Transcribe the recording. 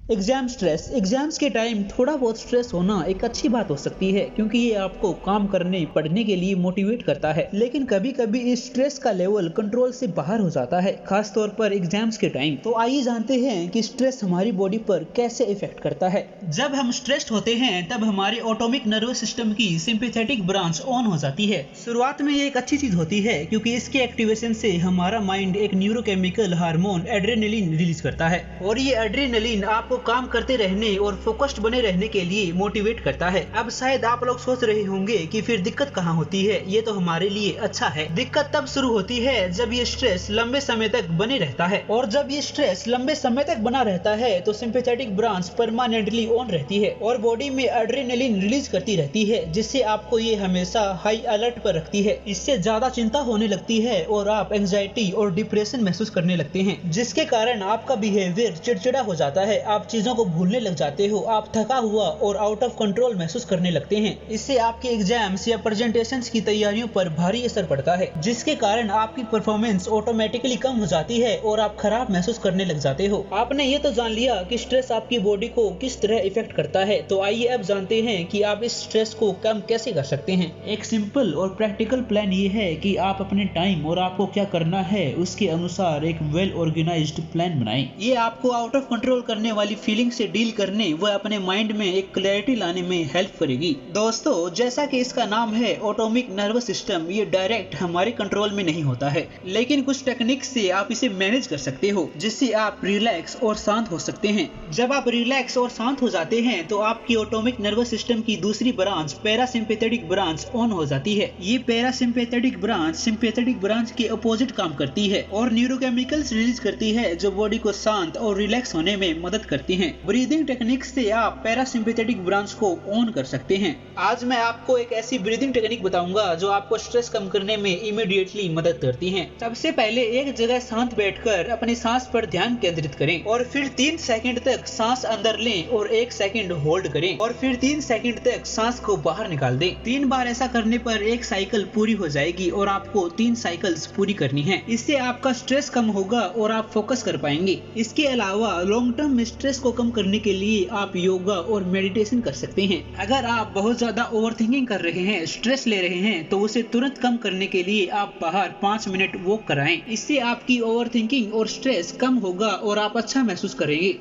Exams के time थोड़ा बहुत स्ट्रेस होना एक अच्छी बात हो सकती है, क्योंकि ये आपको काम करने पढ़ने के लिए मोटिवेट करता है। लेकिन कभी कभी इस स्ट्रेस का लेवल कंट्रोल से बाहर हो जाता है, खास तौर पर एग्जाम्स के टाइम। तो आइए जानते हैं कि स्ट्रेस हमारी बॉडी पर कैसे इफेक्ट करता है। जब हम स्ट्रेस्ड होते हैं तब हमारे ऑटोमिक नर्वस सिस्टम की सिंपैथेटिक ब्रांच ऑन हो जाती है। शुरुआत में ये एक अच्छी चीज होती है, क्योंकि इसके एक्टिवेशन से हमारा माइंड एक न्यूरोकेमिकल हार्मोन एड्रेनलिन रिलीज करता है, और ये एड्रेनलिन आपको काम करते रहने और फोकस्ड बने रहने के लिए मोटिवेट करता है। अब शायद आप लोग सोच रहे होंगे कि फिर दिक्कत कहाँ होती है, ये तो हमारे लिए अच्छा है। दिक्कत तब शुरू होती है जब ये स्ट्रेस लंबे समय तक बने रहता है, और जब ये स्ट्रेस लंबे समय तक बना रहता है तो सिंपैथेटिक ब्रांच परमानेंटली ऑन रहती है और बॉडी में एड्रेनलिन रिलीज करती रहती है, जिससे आपको ये हमेशा हाई अलर्ट पर रखती है। इससे ज्यादा चिंता होने लगती है और आप एंजाइटी और डिप्रेशन महसूस करने लगते हैं, जिसके कारण आपका बिहेवियर चिड़चिड़ा हो जाता है। आप चीजों को भूलने लग जाते हो, आप थका हुआ और आउट ऑफ कंट्रोल महसूस करने लगते हैं। इससे आपके एग्जाम्स या प्रेजेंटेशंस की तैयारियों पर भारी असर पड़ता है, जिसके कारण आपकी परफॉर्मेंस ऑटोमेटिकली कम हो जाती है और आप खराब महसूस करने लग जाते हो। आपने ये तो जान लिया कि स्ट्रेस आपकी बॉडी को किस तरह इफेक्ट करता है, तो आइए अब जानते हैं कि आप इस स्ट्रेस को कम कैसे कर सकते हैं। एक सिंपल और प्रैक्टिकल प्लान ये है कि आप अपने टाइम और आपको क्या करना है उसके अनुसार एक वेल ऑर्गेनाइज्ड प्लान बनाएं। ये आपको आउट ऑफ कंट्रोल करने वाली फीलिंग से डील करने व अपने माइंड में एक क्लैरिटी लाने में हेल्प करेगी। दोस्तों, जैसा कि इसका नाम है ऑटोमिक नर्वस सिस्टम, ये डायरेक्ट हमारे कंट्रोल में नहीं होता है, लेकिन कुछ टेक्निक से आप इसे मैनेज कर सकते हो, जिससे आप रिलैक्स और शांत हो सकते हैं। जब आप रिलैक्स और शांत हो जाते हैं तो आपकी ऑटोमिक नर्वस सिस्टम की दूसरी ब्रांच पैरासिम्पैथेटिक ब्रांच ऑन हो जाती है। ये पैरासिम्पैथेटिक ब्रांच सिंपैथेटिक ब्रांच के अपोजिट काम करती है और न्यूरोकेमिकल्स रिलीज करती है जो बॉडी को शांत और रिलैक्स होने में मदद करती हैं। ब्रीदिंग टेक्निक से आप पैरासिम्पैथेटिक ब्रांच को ऑन कर सकते हैं। आज मैं आपको एक ऐसी ब्रीदिंग टेक्निक बताऊंगा जो आपको स्ट्रेस कम करने में इमीडिएटली मदद करती है। सबसे पहले एक जगह शांत बैठकर अपनी सांस पर ध्यान केंद्रित करें और फिर 3 सेकंड तक सांस अंदर लें और 1 सेकंड होल्ड करें और फिर 3 सेकंड तक सांस को बाहर निकाल दें। 3 बार ऐसा करने पर एक साइकिल पूरी हो जाएगी और आपको 3 साइकिल्स पूरी करनी है। इससे आपका स्ट्रेस कम होगा और आप फोकस कर पाएंगे। इसके अलावा लॉन्ग टर्म स्ट्रेस को कम करने के लिए आप योगा और मेडिटेशन कर सकते हैं। अगर आप बहुत ज्यादा ओवरथिंकिंग कर रहे हैं, स्ट्रेस ले रहे हैं, तो उसे तुरंत कम करने के लिए आप बाहर 5 मिनट वॉक कराएं। इससे आपकी ओवरथिंकिंग और स्ट्रेस कम होगा और आप अच्छा महसूस करेंगे।